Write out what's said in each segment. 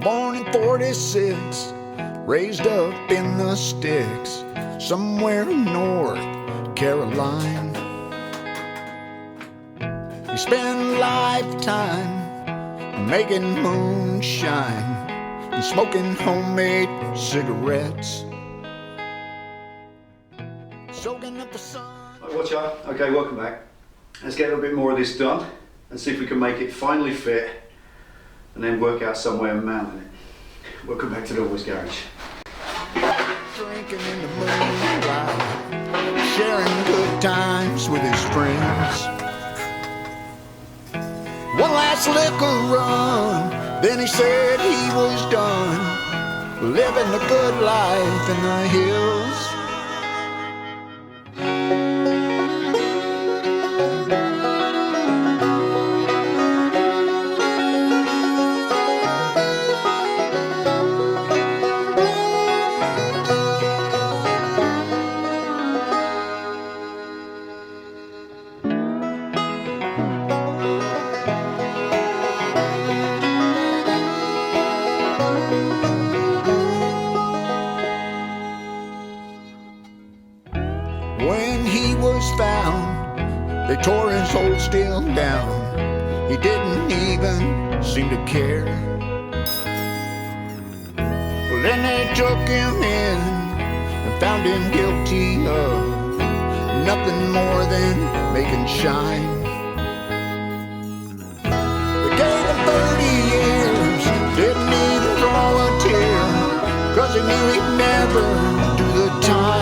Born in 46, raised up in the sticks, somewhere in North Carolina. He spent a lifetime making moonshine and smoking homemade cigarettes, soaking up the sun. Right, watch out. Okay, welcome back. Let's get a little bit more of this done and see if we can make it finally fit and then work out some way of mounting it. Welcome back to Delboy's garage. Drinking in the moonlight, sharing good times with his friends. One last liquor run, then he said he was done living the good life in the hills. When he was found, they tore his whole steel down. He didn't even seem to care. Well, then they took him in and found him guilty of nothing more than making shine. They gave him 30 years, didn't even draw a tear, 'cause he knew he'd never do the time.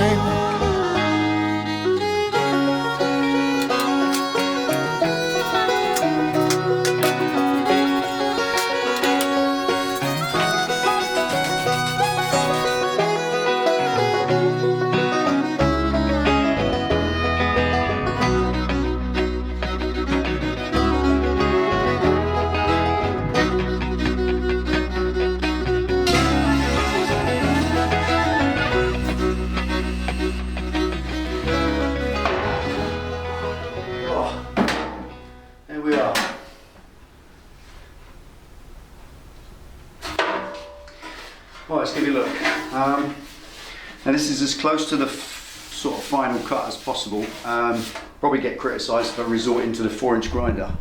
Right, let's give you a look. Now this is as close to the sort of final cut as possible. Probably get criticised for resorting to the 4-inch grinder.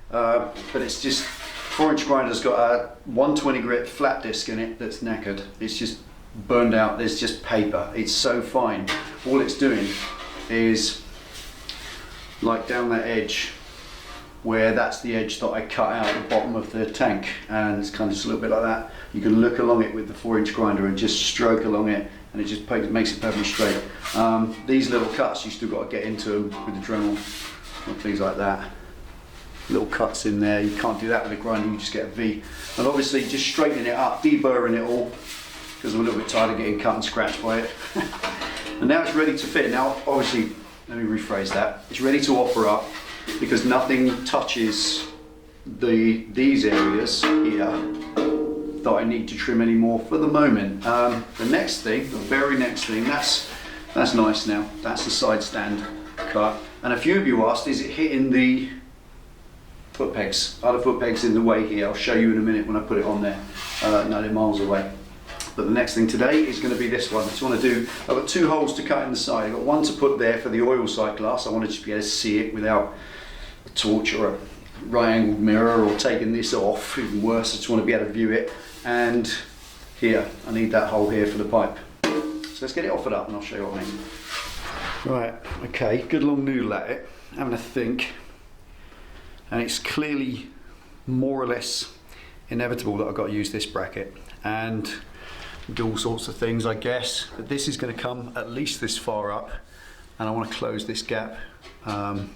But it's just, 4-inch grinder's got a 120 grit flat disc in it that's knackered. It's just burned out, there's just paper. It's so fine. All it's doing is like down that edge, where that's the edge that I cut out at the bottom of the tank, and it's kind of just a little bit like that. You can look along it with the 4-inch grinder and just stroke along it, and it just makes it perfectly straight. These little cuts, you still got to get into them with the Dremel and things like that. Little cuts in there, you can't do that with a grinder, you just get a V. And obviously just straightening it up, deburring it all, because I'm a little bit tired of getting cut and scratched by it. And now it's ready to fit. Now obviously, let me rephrase that, it's ready to offer up, because nothing touches these areas here that I need to trim anymore for the moment. The next thing, the very next thing, that's nice now. That's the side stand cut. And a few of you asked, is it hitting the foot pegs? Are the foot pegs in the way here? I'll show you in a minute when I put it on there. No, they're miles away. But the next thing today is going to be this one. I just want to do, I've got 2 holes to cut in the side. I've got one to put there for the oil sight glass. I wanted to be able to see it without a torch or a right angled mirror or taking this off. Even worse, I just want to be able to view it. And here, I need that hole here for the pipe. So let's get it offered up and I'll show you what I mean. Right, okay, good long noodle at it, having a think. And it's clearly more or less inevitable that I've got to use this bracket and do all sorts of things, I guess. But this is going to come at least this far up, and I want to close this gap one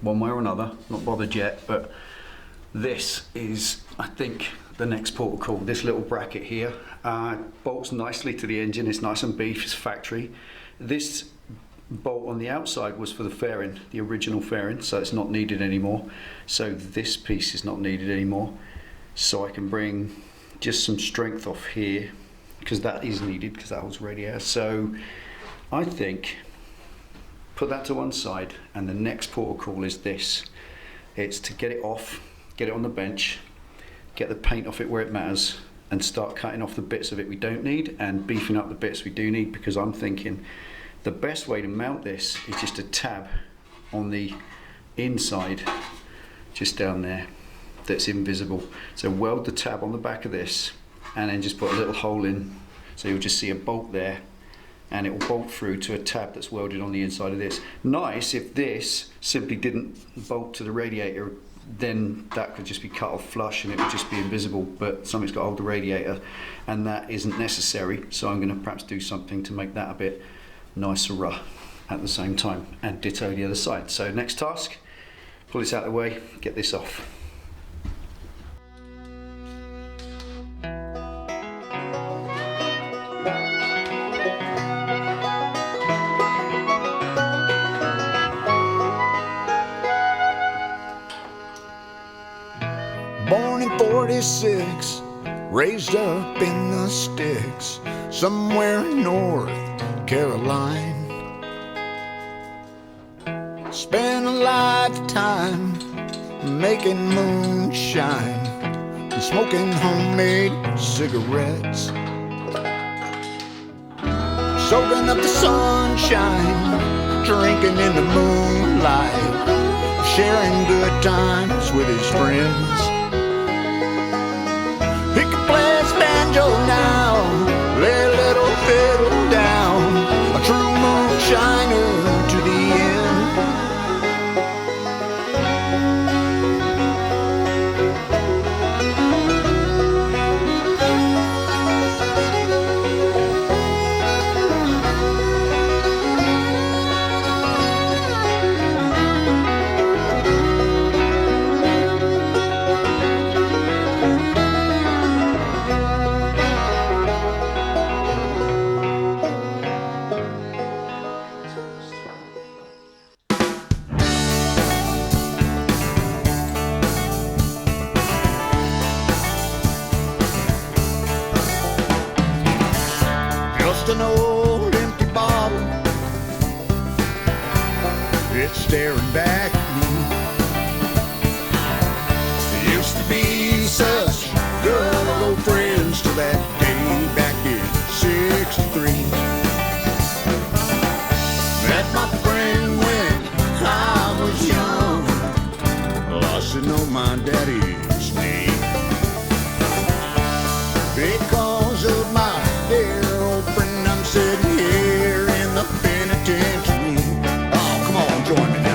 way or another. Not bothered yet, but this is, I think, the next port of call. This little bracket here bolts nicely to the engine. It's nice and beef, it's factory. This bolt on the outside was for the fairing, the original fairing, so it's not needed anymore. So this piece is not needed anymore. So I can bring just some strength off here, because that is needed, because that holds radiator. So I think put that to one side, and the next port of call is this. It's to get it off, get it on the bench, get the paint off it where it matters, and start cutting off the bits of it we don't need and beefing up the bits we do need, because I'm thinking the best way to mount this is just a tab on the inside, just down there, that's invisible. So weld the tab on the back of this and then just put a little hole in, so you'll just see a bolt there, and it will bolt through to a tab that's welded on the inside of this. Nice if this simply didn't bolt to the radiator, then that could just be cut off flush and it would just be invisible, but something's got to hold the radiator and that isn't necessary, so I'm going to perhaps do something to make that a bit nicer at the same time, and ditto the other side. So next task, pull this out of the way, get this off. Born in 46, raised up in the sticks, somewhere in North Carolina. Spent a lifetime making moonshine and smoking homemade cigarettes, soaking up the sunshine, drinking in the moonlight, sharing good times with his friends. He could play his banjo now, lay a little fiddle down, a true moonshiner to the end. An old empty bottle, it's staring back at me. It used to be such good old friends till that day back in '63. Met my friend when I was young, lost to know my daddy's name, because of my dear old friend. I'm sitting here in the penitentiary. Oh, come on, join me now.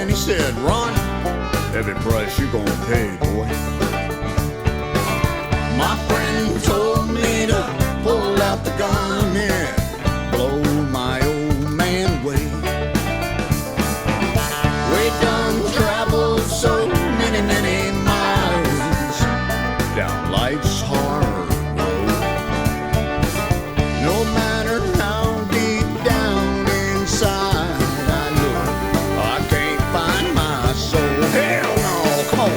He said, "Ron, every price you're gonna pay, boy." My friend told me to pull out the gun and blow my old man away. We done traveled so many miles down life's hard road. No matter how deep down inside hell no, come on.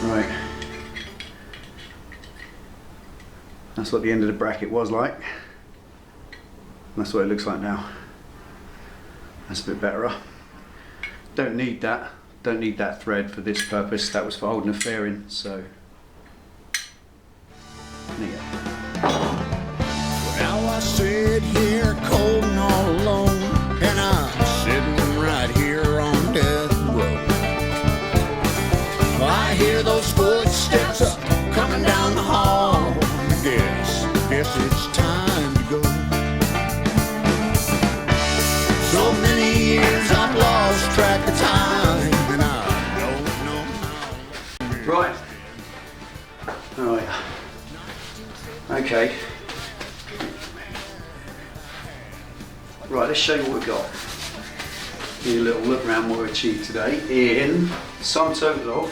Right. That's what the end of the bracket was like. That's what it looks like now. That's a bit better. Don't need that. Don't need that thread for this purpose. That was for holding a fairing, so there you go. Now I sit here cold and all alone, and I'm sitting right here on death row. I hear those footsteps coming down the hall. Guess it's time to go. Alright. Okay. Right, let's show you what we've got. Give you a little look around what we achieved today in sum total of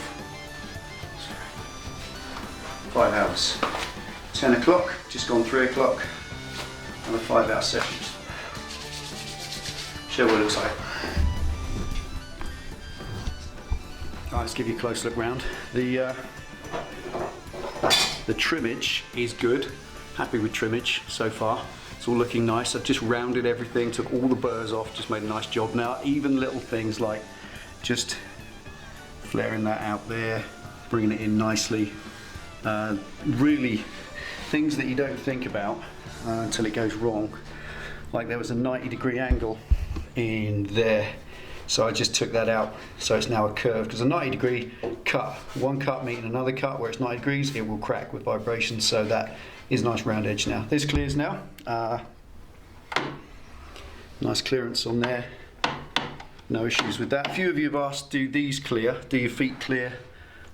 5 hours. 10 o'clock, just gone 3 o'clock, and a 5-hour session. Show what it looks like. Alright, let's give you a close look round. The trimmage is good. Happy with trimmage so far. It's all looking nice. I've just rounded everything, took all the burrs off, just made a nice job. Now, even little things like just flaring that out there, bringing it in nicely. Really, things that you don't think about until it goes wrong. Like there was a 90-degree angle in there, so I just took that out, so it's now a curve, because a 90-degree cut, one cut meeting another cut where it's 90 degrees, it will crack with vibration, so that is a nice round edge now. This clears now. Nice clearance on there, no issues with that. A few of you have asked, do these clear? Do your feet clear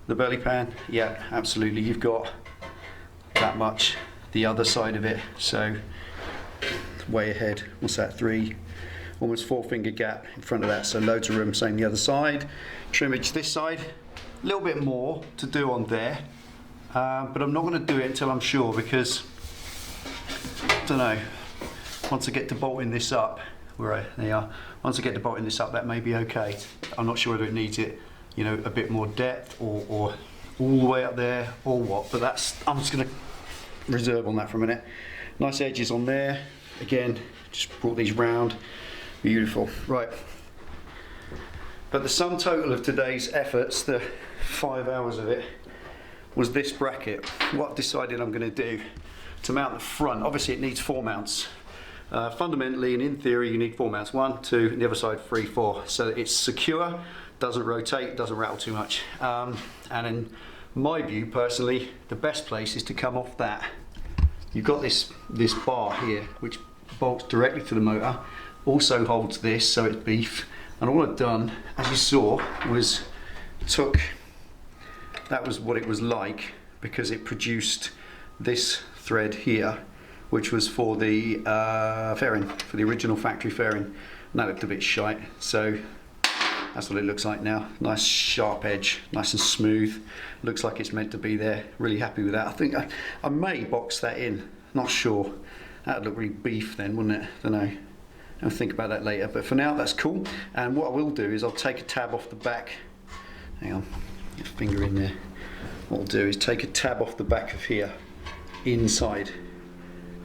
the belly pan? Yeah, absolutely. You've got that much, the other side of it, so way ahead. What's that, 3, almost 4 finger gap in front of that, so loads of room. Same the other side. Trimmage this side, a little bit more to do on there, but I'm not going to do it until I'm sure, because I don't know, once I get to bolting this up, there you are, once I get to bolting this up, that may be okay. I'm not sure whether it needs it, you know, a bit more depth or all the way up there or what, but I'm just going to reserve on that for a minute. Nice edges on there. Again, just brought these round. Beautiful. Right. But the sum total of today's efforts, the 5 hours of it, was this bracket. What I've decided I'm going to do to mount the front, obviously it needs 4 mounts. Fundamentally and in theory you need 4 mounts, 1, 2, and the other side 3, 4, so that it's secure, doesn't rotate, doesn't rattle too much. And in my view personally, the best place is to come off that. You've got this bar here which bolts directly to the motor, also holds this, so it's beef, and all I've done, as you saw, was that was what it was like, because it produced this thread here, which was for the fairing, for the original factory fairing, and that looked a bit shite, so that's what it looks like now. Nice sharp edge, nice and smooth, looks like it's meant to be there. Really happy with that. I think I may box that in, not sure. That'd look really beef then, wouldn't it? Don't know. I'll think about that later, but for now that's cool. And what I will do is I'll take a tab off the back. Hang on, get a finger in there. What I'll do is take a tab off the back of here, inside.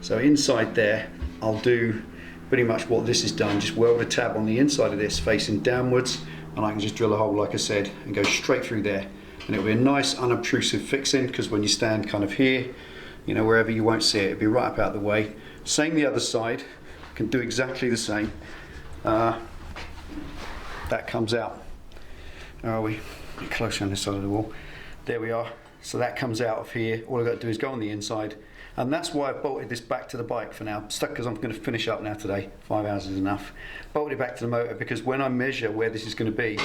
So inside there, I'll do pretty much what this has done, just weld a tab on the inside of this facing downwards, and I can just drill a hole like I said and go straight through there, and it'll be a nice unobtrusive fixing, because when you stand kind of here, you know, wherever, you won't see it, it'll be right up out of the way. Same the other side, can do exactly the same. That comes out. Where are we? Get closer on this side of the wall. There we are. So that comes out of here. All I've got to do is go on the inside, and that's why I've bolted this back to the bike for now. Stuck, because I'm going to finish up now today. 5 hours is enough. Bolted it back to the motor, because when I measure where this is going to be,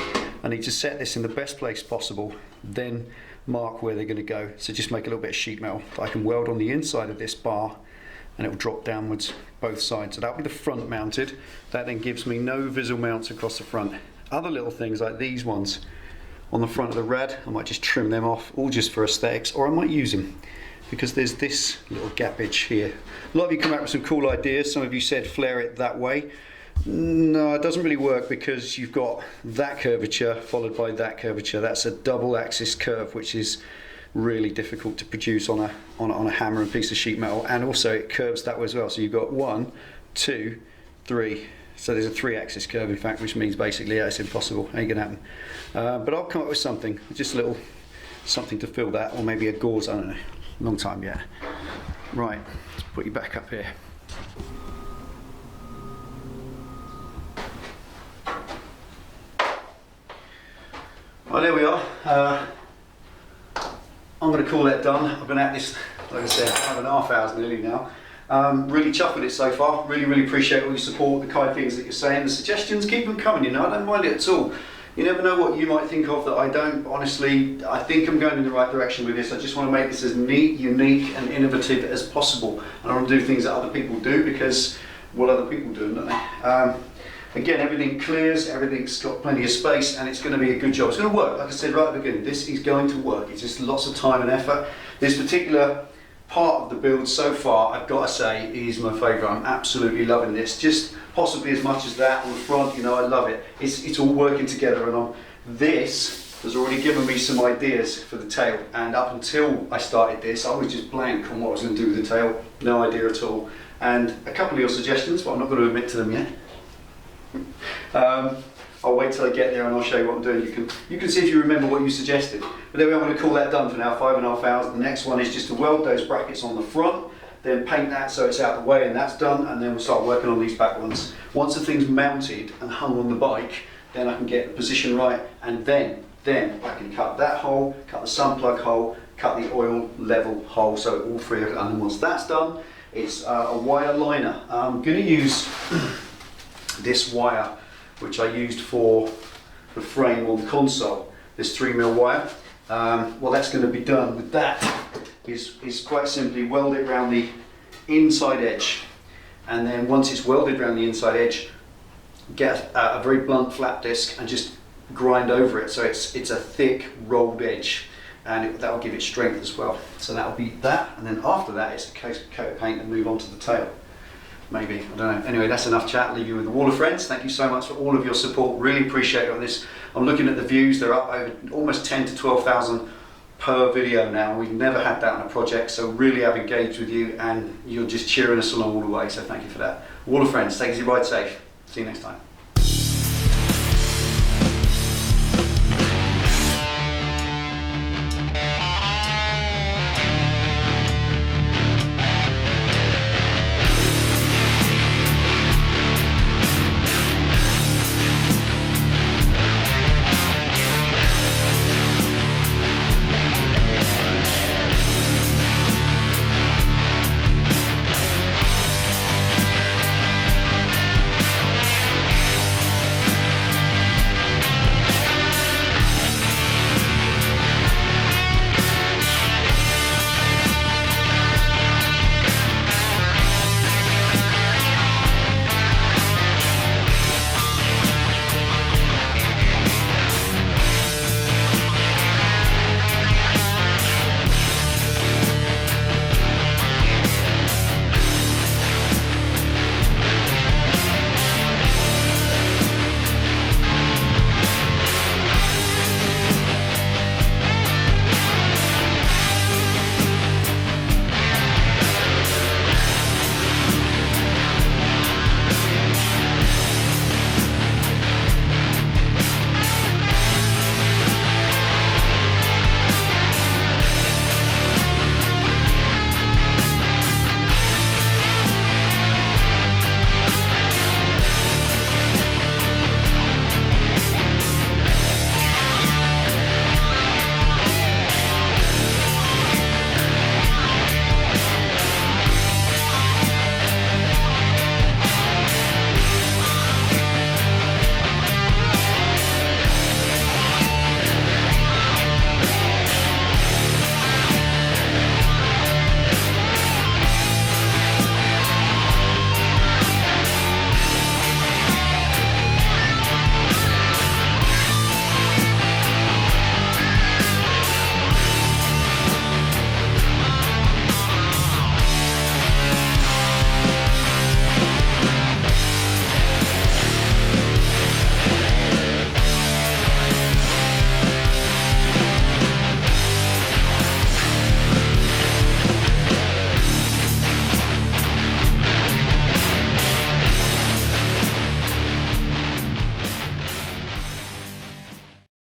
I need to set this in the best place possible, then mark where they're going to go. So just make a little bit of sheet metal that I can weld on the inside of this bar, and it will drop downwards both sides. So that'll be the front mounted. That then gives me no visible mounts across the front. Other little things like these ones on the front of the rad, I might just trim them off, all just for aesthetics, or I might use them, because there's this little gappage here. A lot of you come out with some cool ideas. Some of you said flare it that way. No, it doesn't really work, because you've got that curvature followed by that curvature. That's a double axis curve, which is really difficult to produce on a hammer and piece of sheet metal, and also it curves that way as well. So you've got 1, 2, 3. So there's a 3-axis curve, in fact, which means basically, yeah, it's impossible. Ain't gonna happen. But I'll come up with something, just a little something to fill that, or maybe a gauze. I don't know. Long time yet. Right, let's put you back up here. Well, there we are. I'm going to call that done. I've been at this, like I said, 5.5 hours nearly now. Really chuffed with it so far. Really appreciate all your support, the kind things that you're saying, the suggestions. Keep them coming, you know, I don't mind it at all. You never know what you might think of that I don't. Honestly, I think I'm going in the right direction with this. I just want to make this as neat, unique and innovative as possible. And I want to do things that other people do because, well, other people do, don't they? Again, everything clears, everything's got plenty of space, and it's going to be a good job. It's going to work, like I said right at the beginning, this is going to work. It's just lots of time and effort. This particular part of the build so far, I've got to say, is my favourite. I'm absolutely loving this, just possibly as much as that on the front. You know, I love it. It's all working together, and this has already given me some ideas for the tail, and up until I started this, I was just blank on what I was going to do with the tail. No idea at all. And a couple of your suggestions, but I'm not going to admit to them yet. I'll wait till I get there and I'll show you what I'm doing. You can see if you remember what you suggested. But anyway, I'm going to call that done for now, 5.5 hours. The next one is just to weld those brackets on the front, then paint that so it's out of the way, and that's done, and then we'll start working on these back ones. Once the thing's mounted and hung on the bike, then I can get the position right, and then I can cut that hole, cut the sun plug hole, cut the oil level hole, so all three of it. And then once that's done, it's a wire liner. I'm going to use this wire, which I used for the frame on the console, this 3mm wire. What that's going to be done with that is quite simply weld it around the inside edge, and then once it's welded around the inside edge, get a very blunt flat disc and just grind over it so it's a thick rolled edge, and that will give it strength as well. So that will be that, and then after that it's a coat of paint and move on to the tail. Maybe, I don't know. Anyway, that's enough chat. I'll leave you with the wall of friends. Thank you so much for all of your support. Really appreciate it on this. I'm looking at the views. They're up over almost 10 to 12,000 per video now. We've never had that on a project, so really I've engaged with you, and you're just cheering us along all the way, so thank you for that. Wall of friends, take it easy, ride safe. See you next time.